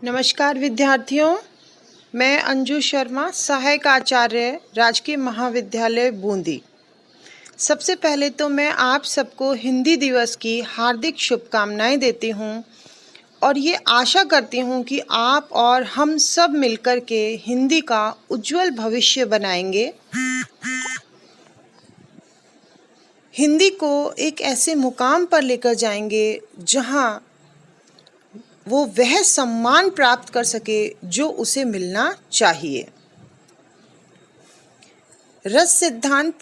नमस्कार विद्यार्थियों, मैं अंजू शर्मा, सहायक आचार्य, राजकीय महाविद्यालय बूंदी। सबसे पहले तो मैं आप सबको हिंदी दिवस की हार्दिक शुभकामनाएं देती हूं और ये आशा करती हूं कि आप और हम सब मिलकर के हिंदी का उज्जवल भविष्य बनाएंगे। हिंदी को एक ऐसे मुकाम पर लेकर जाएंगे जहां वो वह सम्मान प्राप्त कर सके जो उसे मिलना चाहिए। रस सिद्धांत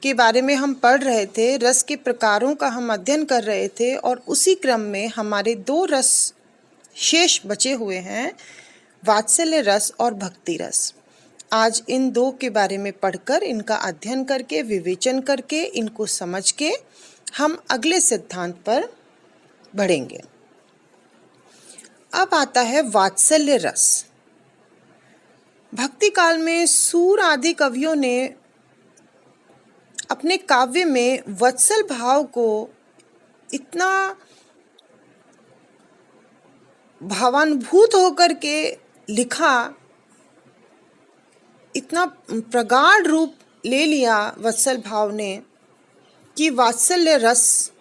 के बारे में हम पढ़ रहे थे, रस के प्रकारों का हम अध्ययन कर रहे थे और उसी क्रम में हमारे दो रस शेष बचे हुए हैं, वात्सल्य रस और भक्ति रस। आज इन दो के बारे में पढ़कर, इनका अध्ययन करके, विवेचन करके, इनको समझ के हम अगले सिद्धांत पर बढ़ेंगे। अब आता है वात्सल्य रस। भक्ति काल में सूर आदि कवियों ने अपने काव्य में वत्सल भाव को इतना भावानुभूत होकर के लिखा, इतना प्रगाढ़ रूप ले लिया वत्सल भाव ने कि वात्सल्य रस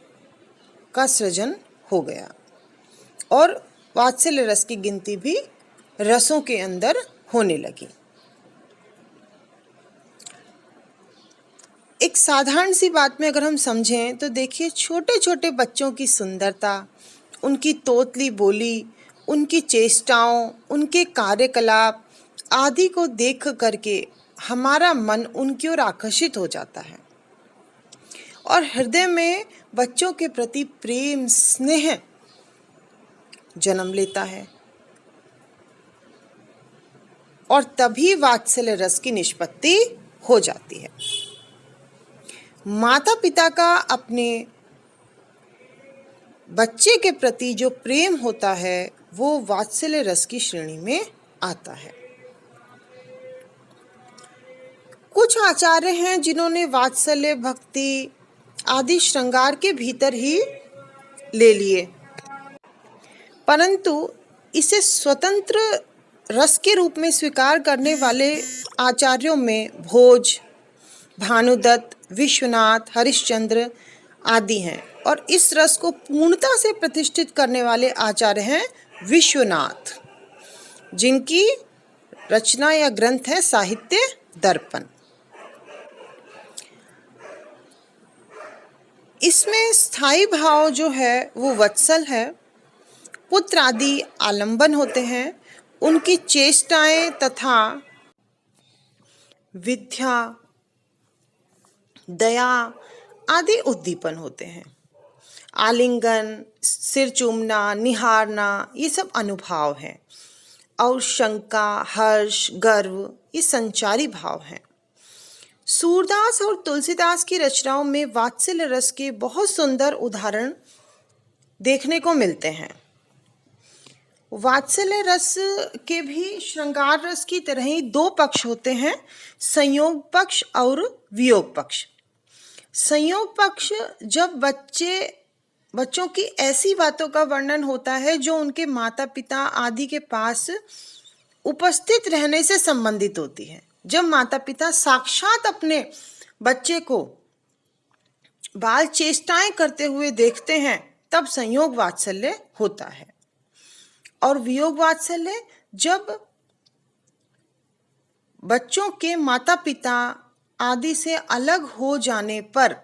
का सृजन हो गया और वात्सल्य रस की गिनती भी रसों के अंदर होने लगी। एक साधारण सी बात में अगर हम समझें तो देखिए, छोटे छोटे बच्चों की सुंदरता, उनकी तोतली बोली, उनकी चेष्टाओं, उनके कार्यकलाप आदि को देख करके हमारा मन उनकी ओर आकर्षित हो जाता है और हृदय में बच्चों के प्रति प्रेम, स्नेह जन्म लेता है और तभी वात्सल्य रस की निष्पत्ति हो जाती है। माता पिता का अपने बच्चे के प्रति जो प्रेम होता है वो वात्सल्य रस की श्रेणी में आता है। कुछ आचार्य हैं जिन्होंने वात्सल्य, भक्ति आदि श्रृंगार के भीतर ही ले लिए, परंतु इसे स्वतंत्र रस के रूप में स्वीकार करने वाले आचार्यों में भोज, भानुदत्त, विश्वनाथ, हरिश्चंद्र आदि हैं और इस रस को पूर्णता से प्रतिष्ठित करने वाले आचार्य हैं विश्वनाथ, जिनकी रचना या ग्रंथ है साहित्य दर्पण। इसमें स्थायी भाव जो है वो वत्सल है, पुत्र आदि आलंबन होते हैं, उनकी चेष्टाएं तथा विद्या, दया आदि उद्दीपन होते हैं। आलिंगन, सिर चूमना, निहारना, ये सब अनुभाव हैं और शंका, हर्ष, गर्व ये संचारी भाव हैं। सूरदास और तुलसीदास की रचनाओं में वात्सल्य रस के बहुत सुंदर उदाहरण देखने को मिलते हैं। वात्सल्य रस के भी श्रृंगार रस की तरह ही दो पक्ष होते हैं, संयोग पक्ष और वियोग पक्ष। संयोग पक्ष जब बच्चों की ऐसी बातों का वर्णन होता है जो उनके माता पिता आदि के पास उपस्थित रहने से संबंधित होती है। जब माता पिता साक्षात अपने बच्चे को बाल चेष्टाएं करते हुए देखते हैं, तब संयोग वात्सल्य होता है। और वियोग वात्सल्य जब बच्चों के माता पिता आदि से अलग हो जाने पर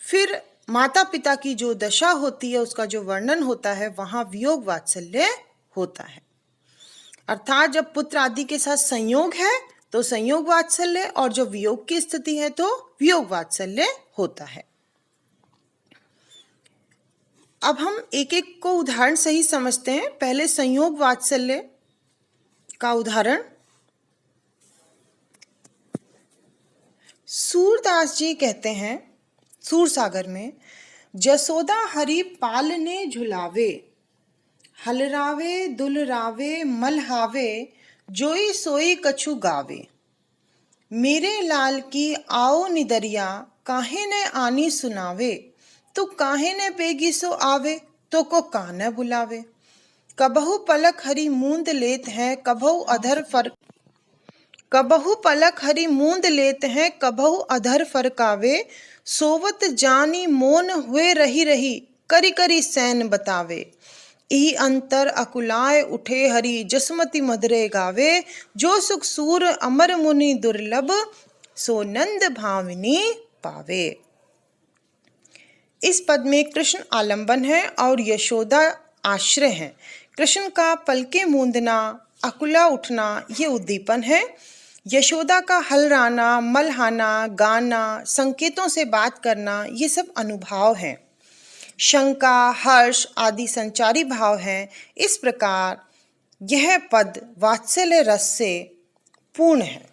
फिर माता पिता की जो दशा होती है, उसका जो वर्णन होता है, वहां वियोग वात्सल्य होता है। अर्थात जब पुत्र आदि के साथ संयोग है तो संयोग वात्सल्य, और जो वियोग की स्थिति है तो वियोग वात्सल्य होता है। अब हम एक एक को उदाहरण सही समझते हैं। पहले संयोग वात्सल्य का उदाहरण, सूरदास जी कहते हैं सूरसागर में, जसोदा हरि पालने झुलावे, हलरावे दुलरावे मलहावे, जोई सोई कछु गावे, मेरे लाल की आओ निदरिया, काहे ने आनी सुनावे, तो काहे ने बेगी सो आवे, तो को कान बुलावे। कबहु पलक हरि मूंद लेत हैं, कबहु पलक हरि मूंद लेत हैं, कबहु अधर फरकावे। सोवत जानी मोन हुए रही रही, करी करी सैन बतावे। इही अंतर अकुलाए उठे हरि, जसमति मधुरे गावे। जो सुख सूर अमर मुनि दुर्लभ, सो नंद भावनी पावे। इस पद में कृष्ण आलंबन है और यशोदा आश्रय है। कृष्ण का पलके मूंदना, अकुला उठना ये उद्दीपन है। यशोदा का हलराना, मलहाना, गाना, संकेतों से बात करना ये सब अनुभाव हैं। शंका, हर्ष आदि संचारी भाव हैं। इस प्रकार यह पद वात्सल्य रस से पूर्ण है।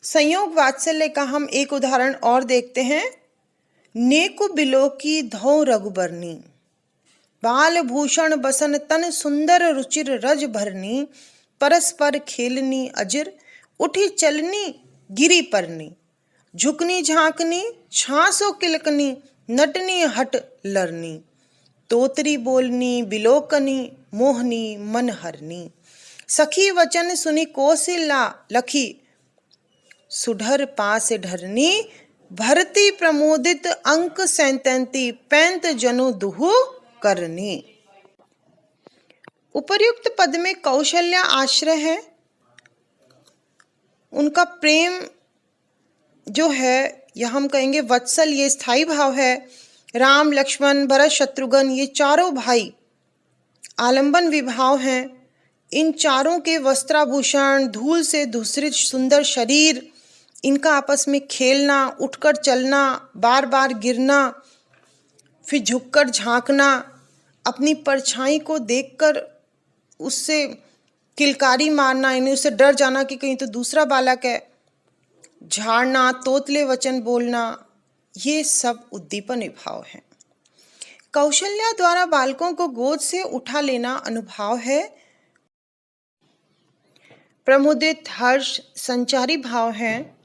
संयोग वात्सल्य का हम एक उदाहरण और देखते हैं। नेकु बिलो की धौ रघुबरनी, बाल भूषण बसन तन सुंदर रुचिर रज भरनी। परस्पर खेलनी अजिर, उठी चलनी गिरी परनी। झुकनी झांकनी छासो किलकनी, नटनी हट लरनी। तोतरी बोलनी बिलोकनी, मोहनी मन हरनी। सखी वचन सुनी कौशल्या लखी, सुधर पास ढरनी। भरती प्रमोदित अंक सैंतैती, पैंत जनो दुहु करनी। उपर्युक्त पद में कौशल्या आश्रय है। उनका प्रेम जो है यह हम कहेंगे वत्सल, ये स्थायी भाव है। राम, लक्ष्मण, भरत, शत्रुघ्न ये चारों भाई आलंबन विभाव हैं। इन चारों के वस्त्राभूषण, धूल से धूसरित सुंदर शरीर, इनका आपस में खेलना, उठकर चलना, बार बार गिरना, फिर झुककर झांकना, अपनी परछाई को देखकर उससे किलकारी मारना, यानी उससे डर जाना कि कहीं तो दूसरा बालक है, झाड़ना, तोतले वचन बोलना, ये सब उद्दीपन विभाव हैं। कौशल्या द्वारा बालकों को गोद से उठा लेना अनुभाव है। प्रमुदित, हर्ष संचारी भाव हैं।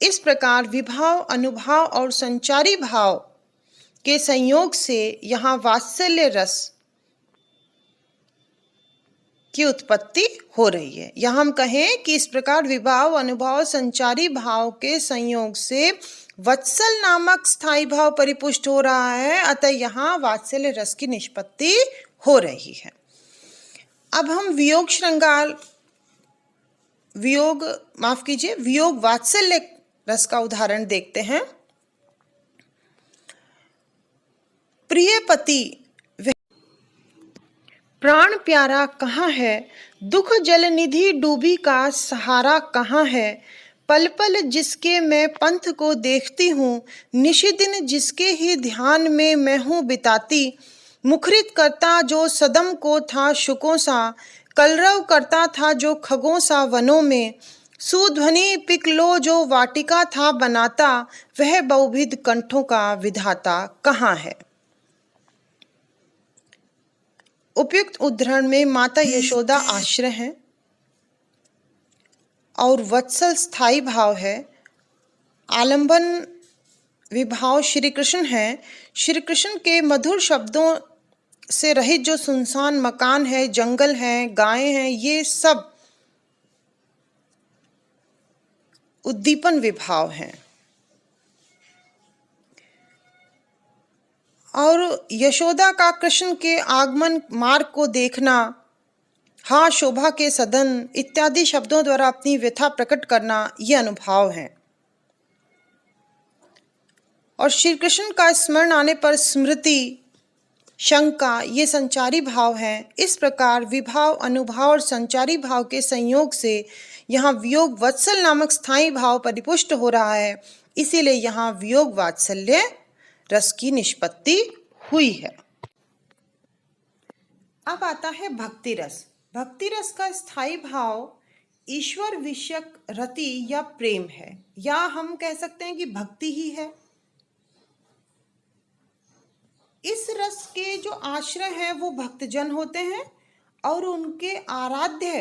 इस प्रकार विभाव, अनुभाव और संचारी भाव के संयोग से यहाँ वात्सल्य रस की उत्पत्ति हो रही है। यहाँ हम कहें कि इस प्रकार विभाव, अनुभाव, संचारी भाव के संयोग से वत्सल नामक स्थायी भाव परिपुष्ट हो रहा है, अतः यहाँ वात्सल्य रस की निष्पत्ति हो रही है। अब हम वियोग वात्सल्य रस का उदाहरण देखते हैं। प्रिय पति प्राण प्यारा कहाँ है, दुख जल निधि डूबी का सहारा कहाँ है। पल पल जिसके मैं पंथ को देखती हूँ, निशिदिन जिसके ही ध्यान में मैं हूँ बिताती। मुखरित करता जो सदम को था शुकों सा, कलरव करता था जो खगों सा वनों में। सुध्वनि पिकलो जो वाटिका था बनाता, वह बहुविध कंठों का विधाता कहाँ है। उपयुक्त उद्धरण में माता यशोदा आश्रय है और वत्सल स्थायी भाव है। आलंबन विभाव श्री कृष्ण है। श्री कृष्ण के मधुर शब्दों से रहित जो सुनसान मकान है, जंगल है, गायें हैं, ये सब उद्दीपन विभाव हैं। और यशोदा का कृष्ण के आगमन मार्ग को देखना, हाँ शोभा के सदन इत्यादि शब्दों द्वारा अपनी व्यथा प्रकट करना, ये अनुभाव हैं। और श्री कृष्ण का स्मरण आने पर स्मृति, शंका ये संचारी भाव हैं। इस प्रकार विभाव, अनुभाव और संचारी भाव के संयोग से यहाँ वियोग वत्सल नामक स्थायी भाव परिपुष्ट हो रहा है, इसीलिए यहाँ वियोग वात्सल्य रस की निष्पत्ति हुई है। अब आता है भक्ति रस। भक्ति रस का स्थायी भाव ईश्वर विषयक रति या प्रेम है, या हम कह सकते हैं कि भक्ति ही है। इस रस के जो आश्रय हैं वो भक्तजन होते हैं और उनके आराध्य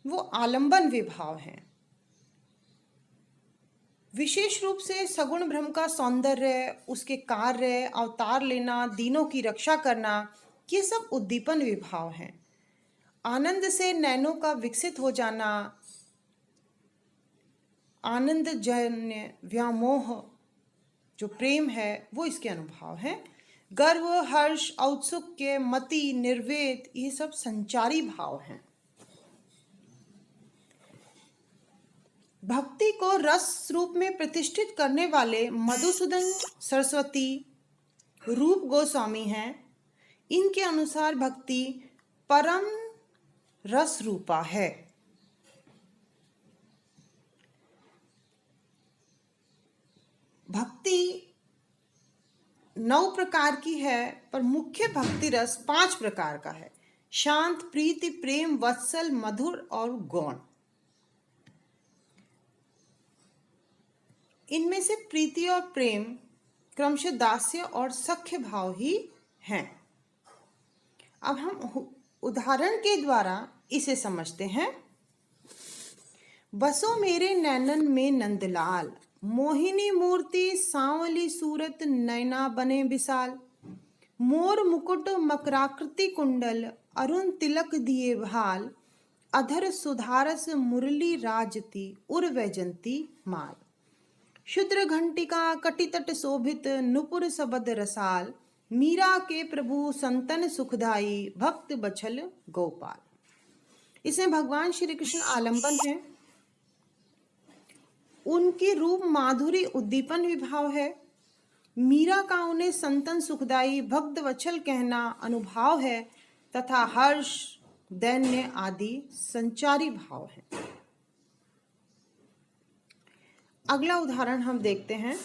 वो आलंबन विभाव हैं। विशेष रूप से सगुण ब्रह्म का सौंदर्य, उसके कार्य, अवतार लेना, दीनों की रक्षा करना, ये सब उद्दीपन विभाव हैं। आनंद से नैनों का विकसित हो जाना, आनंद जन्य व्यामोह जो प्रेम है वो इसके अनुभव हैं। गर्व, हर्ष, औत्सुक्य, मति, निर्वेद, ये सब संचारी भाव हैं। भक्ति को रस रूप में प्रतिष्ठित करने वाले मधुसूदन सरस्वती रूप गोस्वामी हैं। इनके अनुसार भक्ति परम रस रूपा है। भक्ति 9 प्रकार की है, पर मुख्य भक्ति रस 5 प्रकार का है। शांत, प्रीति, प्रेम, वत्सल, मधुर और गौण। इनमें से प्रीति और प्रेम क्रमशः दास्य और सख्य भाव ही हैं। अब हम उदाहरण के द्वारा इसे समझते हैं। बसो मेरे नैनन में नंदलाल, मोहिनी मूर्ति सांवली सूरत, नैना बने विशाल। मोर मुकुट मकराकृति कुंडल, अरुण तिलक दिए भाल। अधर सुधारस मुरली राजती, उर वैजंती माल। शुद्र घंटिका कटितट शोभित, नुपुर सबद रसाल। मीरा के प्रभु संतन सुखदाई, भक्त बछल गोपाल। इसमें भगवान श्री कृष्ण आलंबन है। उनकी रूप माधुरी उद्दीपन विभाव है। मीरा का उन्हें संतन सुखदाई, भक्त वत्सल कहना अनुभाव है, तथा हर्ष, दैन्य आदि संचारी भाव है। अगला उदाहरण हम देखते हैं।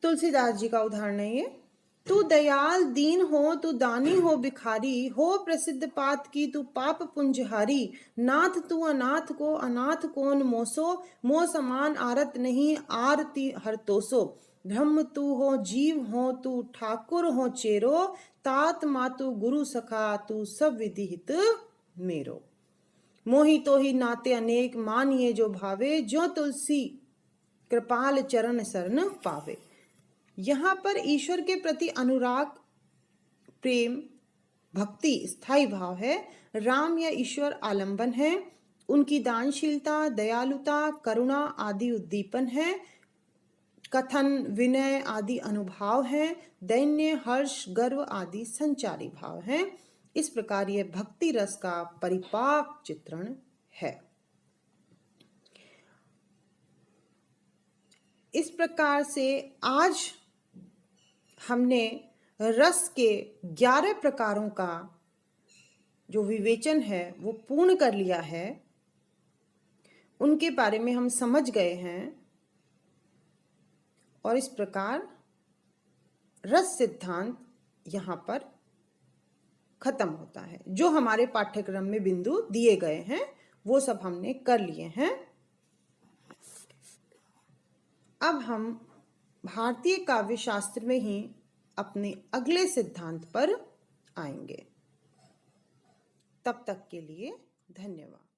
तुलसीदास जी का उदाहरण है ये। तू दयाल दीन हो, तू दानी हो भिखारी, हो प्रसिद्ध पात की तू पाप पुंजहारी। नाथ तू अनाथ को अनाथ कौन मोसो, मो समान आरत नहीं आरती हर तोसो। ब्रह्म तू हो जीव हो, तू ठाकुर हो चेरो। तात मातु गुरु सखा, तू सब विधिहित मेरो। मोहि तो ही नाते अनेक, मानिए जो भावे। जो तुलसी कृपाल चरण शरण पावे। यहाँ पर ईश्वर के प्रति अनुराग, प्रेम, भक्ति स्थायी भाव है। राम या ईश्वर आलंबन है। उनकी दानशीलता, दयालुता, करुणा आदि उद्दीपन है। कथन, विनय आदि अनुभाव है। दैन्य, हर्ष, गर्व आदि संचारी भाव हैं। इस प्रकार यह भक्ति रस का परिपाक चित्रण है। इस प्रकार से आज हमने रस के 11 प्रकारों का जो विवेचन है वो पूर्ण कर लिया है। उनके बारे में हम समझ गए हैं और इस प्रकार रस सिद्धांत यहाँ पर खत्म होता है। जो हमारे पाठ्यक्रम में बिंदु दिए गए हैं वो सब हमने कर लिए हैं। अब हम भारतीय काव्य शास्त्र में ही अपने अगले सिद्धांत पर आएंगे। तब तक के लिए धन्यवाद।